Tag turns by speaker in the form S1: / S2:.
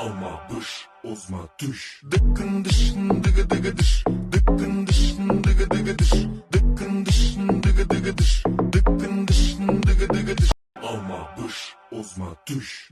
S1: Alma bış, ozma düş. Dıkkın dışın dıgı dıgı dış. Dıkkın dışın dıgı dıgı dış. Dıkkın dışın dıgı dıgı dış. Dıkkın dışın dıgı dıgı dış. Alma bış, ozma düş.